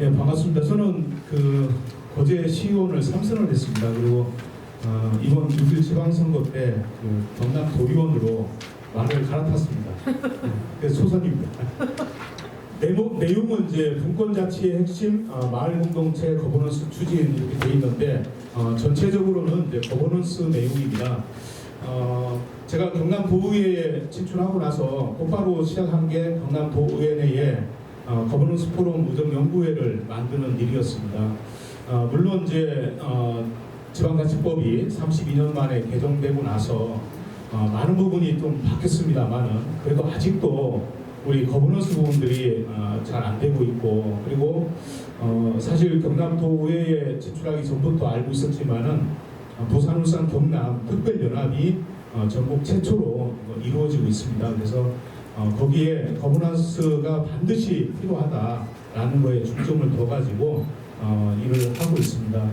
네, 반갑습니다. 저는 거제 시의원을 3선을 했습니다. 그리고 이번 6.1 지방선거 때 경남 도의원으로 말을 갈아탔습니다. 그래서 초선입니다. 내용은 이제 분권자치의 핵심, 마을공동체 거버넌스 추진 이렇게 되어 있는데 전체적으로는 이제 거버넌스 내용입니다. 제가 경남도의회에 진출하고 나서 곧바로 시작한 게 경남도의회 내에 거버넌스 포럼 의정연구회를 만드는 일이었습니다. 물론 이제 지방자치법이 32년 만에 개정되고 나서 많은 부분이 좀 바뀌었습니다만은 그래도 아직도 우리 거버넌스 부분들이 잘 안 되고 있고, 그리고 사실 경남도의회에 진출하기 전부터 알고 있었지만은 부산, 울산, 경남 특별연합이 전국 최초로 이루어지고 있습니다. 그래서 거기에 거버넌스가 반드시 필요하다라는 거에 중점을 둬가지고 일을 하고 있습니다.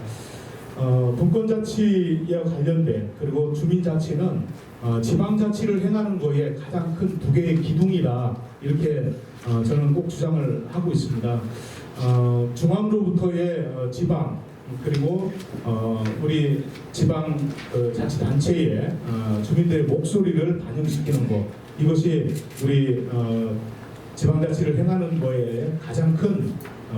분권자치와 관련된, 그리고 주민자치는 지방자치를 행하는 거에 가장 큰 두 개의 기둥이라 이렇게 저는 꼭 주장을 하고 있습니다. 중앙으로부터의 지방, 그리고 우리 지방 자치단체의 주민들의 목소리를 반영시키는 것, 이것이 우리 지방자치를 행하는 거에 가장 큰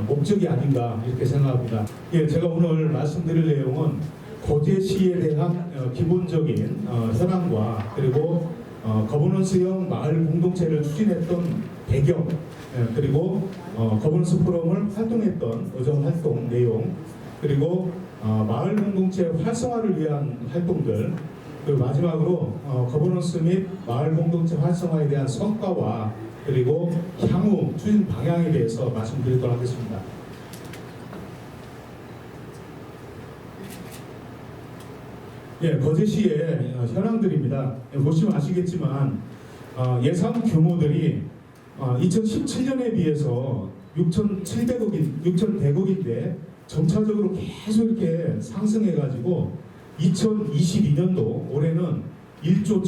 목적이 아닌가 이렇게 생각합니다. 예, 제가 오늘 말씀드릴 내용은 거제시에 대한 기본적인 현황과, 그리고 거버넌스형 마을 공동체를 추진했던 배경, 그리고 거버넌스 포럼을 활동했던 의정 활동 내용, 그리고 마을 공동체 활성화를 위한 활동들, 그리고 마지막으로 거버넌스 및 마을 공동체 활성화에 대한 성과와, 그리고 향후 추진 방향에 대해서 말씀드리도록 하겠습니다. 예, 거제시의 현황들입니다. 보시면 아시겠지만 예산 규모들이 2017년에 비해서 6,100억인데 점차적으로 계속 이렇게 상승해가지고 2022년도 올해는 1조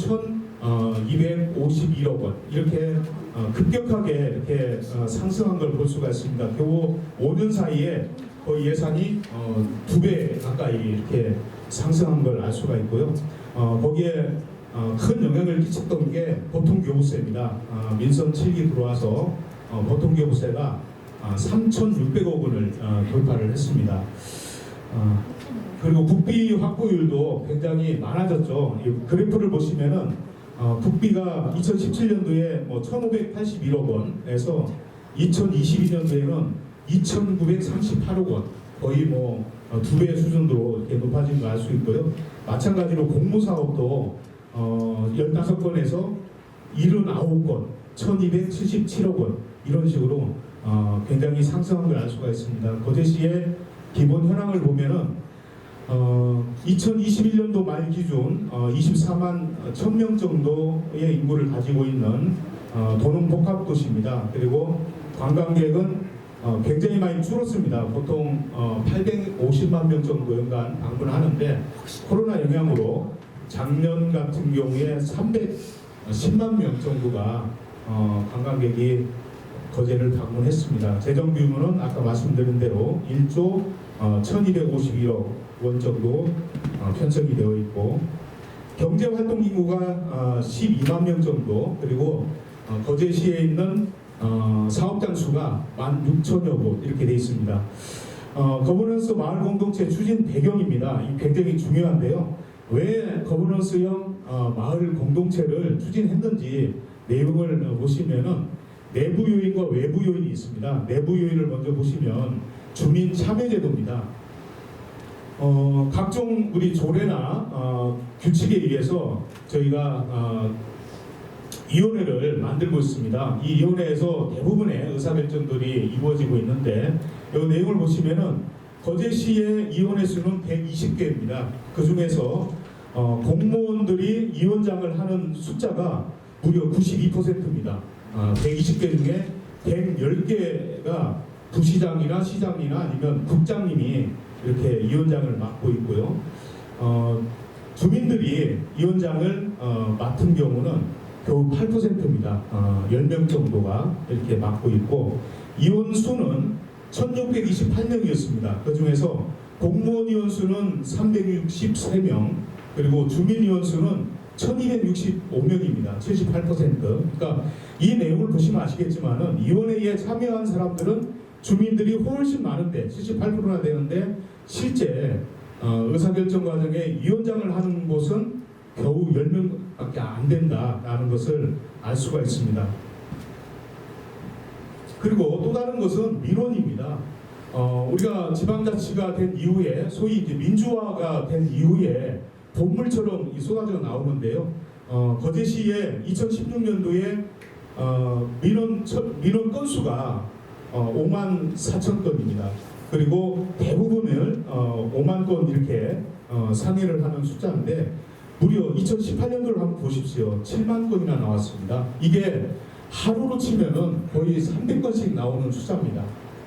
1,251억 원 이렇게 급격하게 이렇게 상승한 걸 볼 수가 있습니다. 겨우 5년 사이에 거의 예산이 2배 가까이 이렇게 상승한 걸 알 수가 있고요. 거기에 큰 영향을 끼쳤던 게 보통교부세입니다. 민선 7기 들어와서 보통교부세가 3,600억 원을 돌파를 했습니다. 그리고 국비 확보율도 굉장히 많아졌죠. 이 그래프를 보시면은 국비가 2017년도에 1,581억 원에서 2022년도에는 2,938억 원, 거의 2배 수준으로 이렇게 높아진 걸 알 수 있고요. 마찬가지로 공무사업도 15건에서 79건, 1,277억 원 이런 식으로 굉장히 상승한 걸 알 수가 있습니다. 거제시의 기본 현황을 보면은 2021년도 말 기준 24만 1,000명 정도의 인구를 가지고 있는 도농 복합도시입니다. 그리고 관광객은 굉장히 많이 줄었습니다. 보통 850만 명 정도 연간 방문하는데 코로나 영향으로 작년 같은 경우에 310만 명 정도가 관광객이 거제를 방문했습니다. 재정 규모는 아까 말씀드린 대로 1조 1,251억 원 정도 편성이 되어 있고, 경제활동 인구가 12만 명 정도, 그리고 거제시에 있는 사업장 수가 16,000여 곳 이렇게 되어 있습니다. 거버넌스 마을 공동체 추진 배경입니다. 이 굉장히 중요한데요. 왜 거버넌스형 마을 공동체를 추진했는지 내용을 보시면은 내부 요인과 외부 요인이 있습니다. 내부 요인을 먼저 보시면 주민 참여제도입니다. 각종 우리 조례나 규칙에 의해서 저희가 위원회를 만들고 있습니다. 이 위원회에서 대부분의 의사결정들이 이루어지고 있는데, 이 내용을 보시면은 거제시의 위원회 수는 120개입니다. 그 중에서 공무원들이 위원장을 하는 숫자가 무려 92%입니다. 120개 중에 110개가 부시장이나 시장이나 아니면 국장님이 이렇게 위원장을 맡고 있고요. 주민들이 위원장을 맡은 경우는 겨우 8%입니다. 10명 정도가 이렇게 맡고 있고, 위원 수는 1628명이었습니다. 그 중에서 공무원 의원 수는 363명, 그리고 주민 의원 수는 1265명입니다. 78%. 그러니까 이 내용을 보시면 아시겠지만은 위원회에 참여한 사람들은 주민들이 훨씬 많은데 78%나 되는데 실제 의사결정 과정에 위원장을 하는 곳은 겨우 10명밖에 안 된다라는 것을 알 수가 있습니다. 그리고 또 다른 것은 민원입니다. 우리가 지방자치가 된 이후에 소위 이제 민주화가 된 이후에 본물처럼 쏟아져 나오는데요. 거제시에 2016년도에 민원 건수가 5만 4천 건입니다. 그리고 대부분을 5만 건 이렇게 상해를 하는 숫자인데 무려 2018년도를 한번 보십시오. 7만 건이나 나왔습니다. 이게 하루로 치면은 거의 300건씩 나오는 숫자입니다.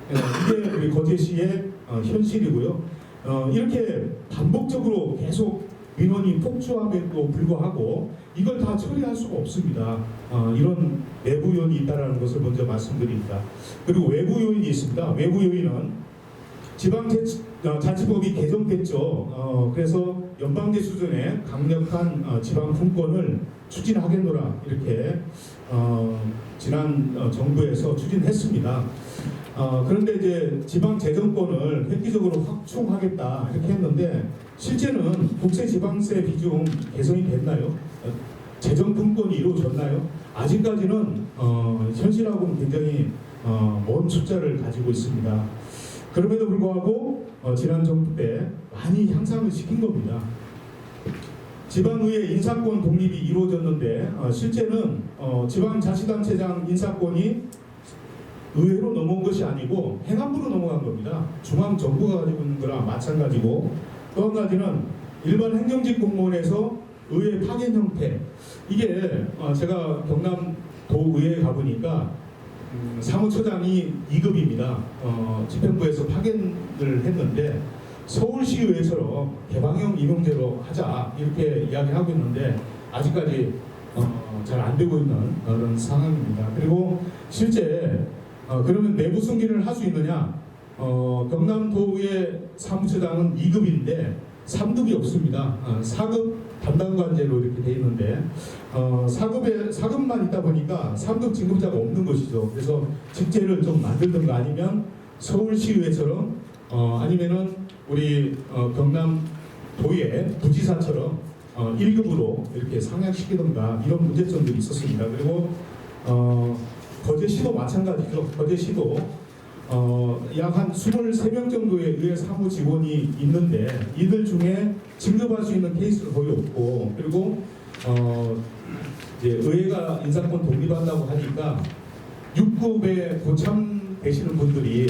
이게 우리 거제시의 현실이고요. 이렇게 반복적으로 계속 민원이 폭주함에도 불구하고 이걸 다 처리할 수가 없습니다. 이런 내부 요인이 있다는 것을 먼저 말씀드립니다. 그리고 외부 요인이 있습니다. 외부 요인은 지방자치법이 개정됐죠. 그래서 연방제 수준의 강력한 지방 분권을 추진하겠노라 이렇게 지난 정부에서 추진했습니다. 그런데 이제 지방 재정권을 획기적으로 확충하겠다 이렇게 했는데 실제는 국세지방세 비중 개선이 됐나요? 재정 분권이 이루어졌나요? 아직까지는 현실하고는 굉장히 먼 숫자를 가지고 있습니다. 그럼에도 불구하고 지난 정부 때 많이 향상을 시킨 겁니다. 지방의회 인사권 독립이 이루어졌는데 실제는 지방자치단체장 인사권이 의회로 넘어온 것이 아니고 행안부로 넘어간 겁니다. 중앙정부가 가지고 있는 거랑 마찬가지고 또 한 가지는 일반 행정직 공무원에서 의회 파견 형태 이게 제가 경남도의회에 가보니까 사무처장이 2급입니다. 집행부에서 파견을 했는데 서울시의회처럼 개방형 임용제로 하자 이렇게 이야기하고 있는데 아직까지 잘 안 되고 있는 그런 상황입니다. 그리고 실제 그러면 내부 승진을 할 수 있느냐? 경남도의회 사무처장은 2급인데 3급이 없습니다. 4급 담당관제로 이렇게 돼 있는데 4급만 있다 보니까 3급 진급자가 없는 것이죠. 그래서 직제를 좀 만들든가 아니면 서울시의회처럼 아니면은 우리 경남도의 부지사처럼 1급으로 이렇게 상향시키든가 이런 문제점들이 있었습니다. 그리고 거제시도 마찬가지죠. 거제시도 약 한 23명 정도의 의회 사무 직원이 있는데 이들 중에 진급할 수 있는 케이스는 거의 없고 그리고 이제 의회가 인사권 독립한다고 하니까 6급에 고참되시는 분들이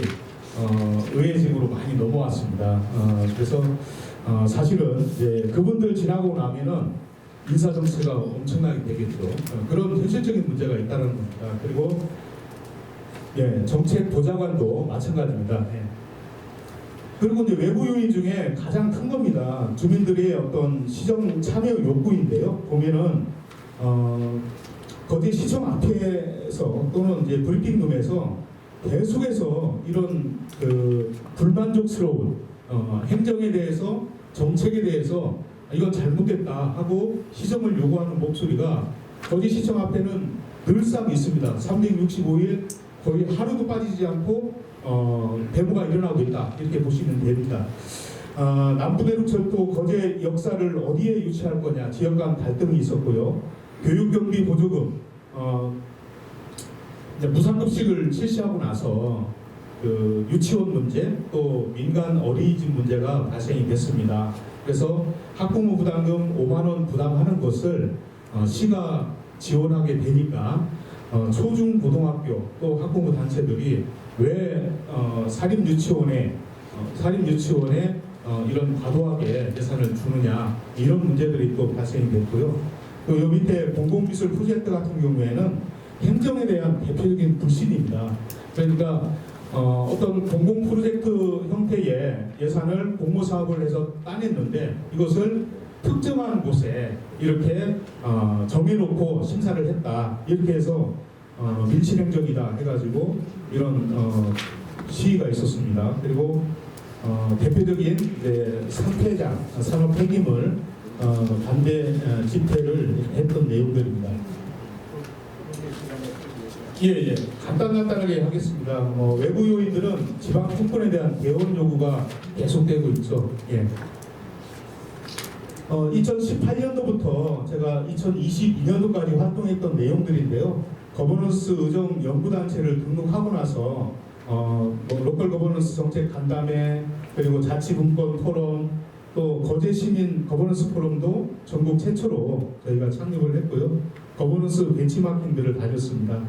의회직으로 많이 넘어왔습니다. 그래서 사실은 이제 그분들 지나고 나면은 인사 정체가 엄청나게 되겠죠. 그런 현실적인 문제가 있다는 겁니다. 그리고 정책 보좌관도 마찬가지입니다. 그리고 이제 외부 요인 중에 가장 큰 겁니다. 주민들의 어떤 시정 참여 욕구인데요. 보면은 거기 시청 앞에서 또는 이제 브리핑룸에서 계속해서 이런 그 불만족스러운 행정에 대해서 정책에 대해서 이건 잘못됐다 하고 시정을 요구하는 목소리가 거제시청 앞에는 늘상 있습니다. 365일 거의 하루도 빠지지 않고 데모가 일어나고 있다 이렇게 보시면 됩니다. 남부대륙철도 거제 역사를 어디에 유치할 거냐 지역 간 갈등이 있었고요. 교육경비 보조금 이제 무상급식을 실시하고 나서 그 유치원 문제 또 민간 어린이집 문제가 발생이 됐습니다. 그래서 학부모 부담금 5만 원 부담하는 것을 시가 지원하게 되니까 초중고등학교 또 학부모 단체들이 왜 사립유치원에 이런 과도하게 예산을 주느냐 이런 문제들이 또 발생이 됐고요. 또 요 밑에 공공기술 프로젝트 같은 경우에는 행정에 대한 대표적인 불신입니다. 그러니까 어떤 공공 프로젝트 형태의 예산을 공모 사업을 해서 따냈는데 이것을 특정한 곳에 이렇게 정해놓고 심사를 했다 이렇게 해서 밀실행정이다 해가지고 이런 시위가 있었습니다. 그리고 대표적인 이제 상폐장, 산업 폐기물 반대 집회를 했던 내용들입니다. 예. 간단하게 하겠습니다. 외부 요인들은 지방 정권에 대한 개헌 요구가 계속되고 있죠. 예. 2018년도부터 제가 2022년도까지 활동했던 내용들인데요. 거버넌스 의정 연구단체를 등록하고 나서 로컬 거버넌스 정책 간담회, 그리고 자치분권 토론, 또 거제 시민 거버넌스 포럼도 전국 최초로 저희가 창립을 했고요. 거버넌스 벤치마킹들을 다녔습니다.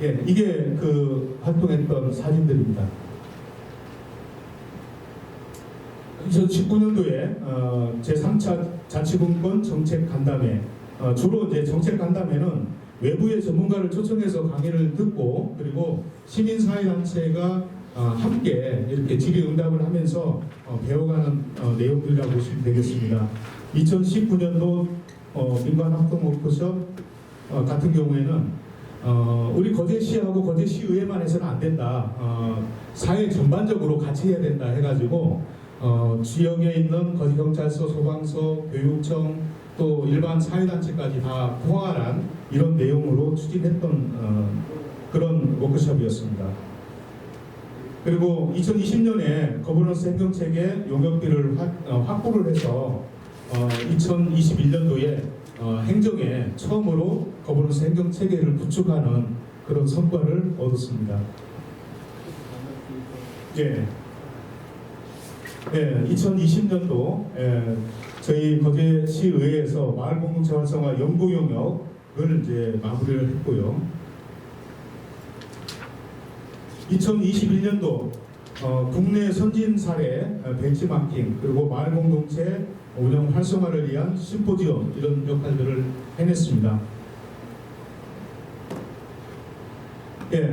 예, 이게 그 활동했던 사진들입니다. 2019년도에 제3차 자치분권 정책 간담회, 주로 이제 정책 간담회는 외부의 전문가를 초청해서 강의를 듣고, 그리고 시민사회단체가 함께 이렇게 질의응답을 하면서 배워가는 내용들이라고 보시면 되겠습니다. 2019년도 민관합동 워크숍 같은 경우에는 우리 거제시하고 거제시의회만 해서는 안 된다. 사회 전반적으로 같이 해야 된다 해가지고 지역에 있는 거제경찰서, 소방서, 교육청, 또 일반 사회단체까지 다 포괄한 이런 내용으로 추진했던 그런 워크숍이었습니다. 그리고 2020년에 거버넌스 행정체계 용역비를 확보를 해서 2021년도에 행정에 처음으로 거버넌스 행정체계를 구축하는 그런 성과를 얻었습니다. 예. 2020년도 저희 거제시의회에서 마을공동체 활성화 연구 용역을 이제 마무리를 했고요. 2021년도 국내 선진 사례 벤치마킹, 그리고 마을공동체 운영 활성화를 위한 심포지엄, 이런 역할들을 해냈습니다.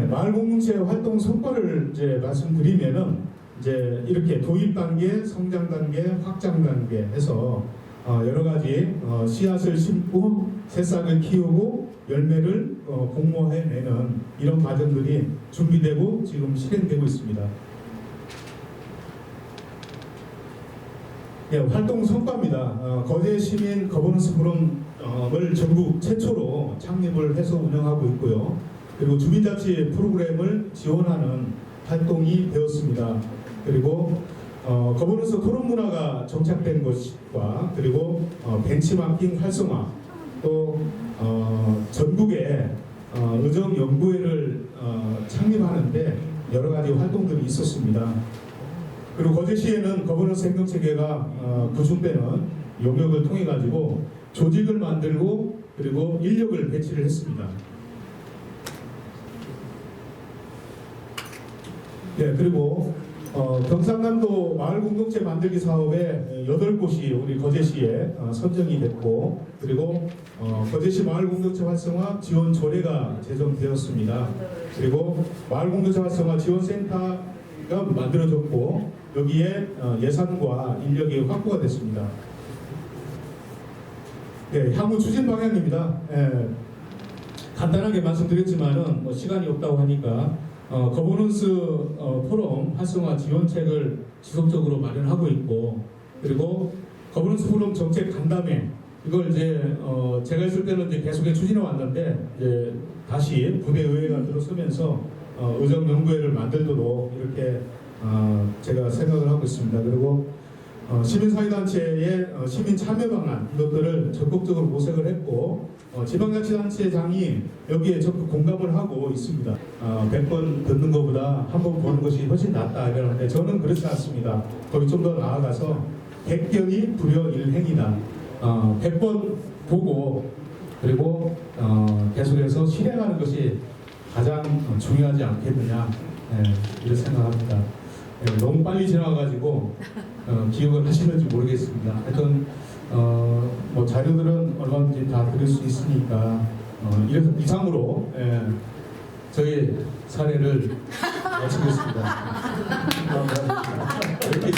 마을공동체 활동 성과를 이제 말씀드리면은 이제 이렇게 도입 단계, 성장 단계, 확장 단계 해서 여러 가지 씨앗을 심고 새싹을 키우고 열매를 공모해내는 이런 과정들이 준비되고 지금 실행되고 있습니다. 활동 성과입니다. 거제 시민 거버넌스 포럼을 전국 최초로 창립을 해서 운영하고 있고요. 그리고 주민자치 프로그램을 지원하는 활동이 되었습니다. 그리고 거버넌스 토론 문화가 정착된 것과, 그리고 벤치마킹 활성화, 또 전국에 의정연구회를 창립하는데 여러 가지 활동들이 있었습니다. 그리고 거제시에는 거버넌스 행정체계가 구축되는 용역을 통해 가지고 조직을 만들고, 그리고 인력을 배치를 했습니다. 그리고 경상남도 마을공동체 만들기 사업에 8곳이 우리 거제시에 선정이 됐고, 그리고 거제시 마을공동체 활성화 지원 조례가 제정되었습니다. 그리고 마을공동체 활성화 지원센터가 만들어졌고, 여기에 예산과 인력이 확보가 됐습니다. 향후 추진 방향입니다. 간단하게 말씀드렸지만은 시간이 없다고 하니까 거버넌스 포럼 활성화 지원책을 지속적으로 마련하고 있고, 그리고 거버넌스 포럼 정책 간담회, 이걸 이제 제가 있을 때는 이제 계속해 추진해 왔는데, 이제 다시 부대의회가 들어서면서 의정연구회를 만들도록 이렇게 제가 생각을 하고 있습니다. 그리고 시민사회단체의 시민 참여 방안, 이것들을 적극적으로 모색을 했고, 지방자치단체장이 여기에 적극 공감을 하고 있습니다. 100번 듣는 것보다 한 번 보는 것이 훨씬 낫다 이러는데, 저는 그렇지 않습니다. 거기 좀 더 나아가서 100견이 불여일행이다. 100번 보고, 그리고 계속해서 실행하는 것이 가장 중요하지 않겠느냐, 이렇게 생각합니다. 너무 빨리 지나가가지고 기억을 하시는지 모르겠습니다. 하여튼 뭐 자료들은 얼마든지 다 드릴 수 있으니까 이상으로 저희 사례를 마치겠습니다. 감사합니다. 이렇게